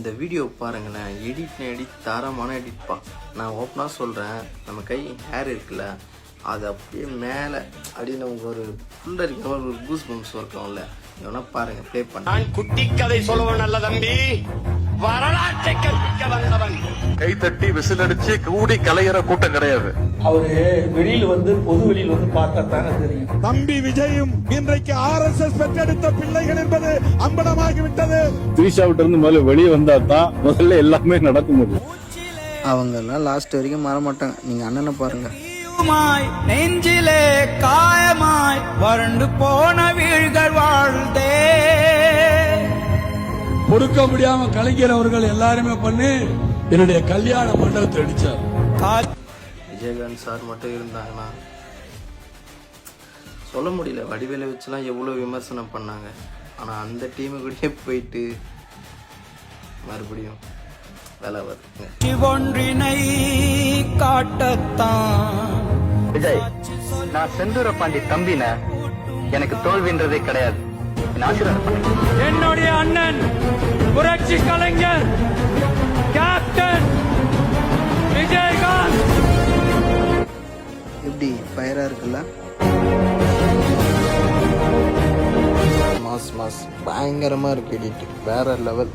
இந்த வீடியோ பாருங்களேன், எடிட் தரமான எடிட்பா. நான் ஓப்பனாக சொல்கிறேன், நம்ம கை ஹேர் இருக்குல்ல, அது அப்படியே மேலே அப்படியே நமக்கு ஒரு ஃபுல்லாக இருக்கிற மாதிரி ஒரு கூஸ் பம்ப்ஸ் இருக்கும்ல. வேணா பாருங்க, ப்ளே பண்ண. நான் குட்டி கதை சொல்லுவேன் நல்ல தம்பி, வரலாற்றை கற்பிக்க வந்தவன். கை தட்டி விசில் அடிச்சு கூடி கலையிற கூட்டம் கிடையாது. அவரு வெளியில் பொது வெளியில் பார்த்தா தானே தெரியும். தம்பி விஜயும் இன்றைக்கு RSS பெற்றெடுத்த பிள்ளைகள் என்பது அம்பலமாகிவிட்டது. திரிஷாவிட்ட இருந்து முதல்ல வெளியே வந்தா தான் முதல்ல எல்லாமே நடக்க முடியும். அவங்க எல்லாம் லாஸ்ட் வரைக்கும் மாற மாட்டாங்க. நீங்க அண்ணனை பாருங்க. நெஞ்சிலே காயமாய் வறண்டு போன வீழ்கள் வாழ்ந்தே பொறுக்க முடியாம கலைஞர் அவர்கள் எல்லாருமே பண்ணி என்னுடைய கல்யாண மண்டபத்தை அடிச்சார். விஜயகாந்த் சார் மட்டும் இருந்தாங்கன்னா சொல்ல முடியல. வடிவேலை வச்சுலாம் எவ்வளோ விமர்சனம் பண்ணாங்க. ஆனால் அந்த டீமு கூடயே போயிட்டு மறுபடியும் வேலை வருதுங்க. ஒன்றினை காட்டத்தான் விஜய், நான் செந்தூர பாண்டி தம்பின, எனக்கு தோல்வின்றதே கிடையாது. என்னுடைய அண்ணன் புரட்சி கலைஞர் கேப்டன் விஜயகாந்த். எப்படி ஃபயரா இருக்குல்ல? மாஸ் பயங்கரமா இருக்கு எடிட், வேற லெவல்.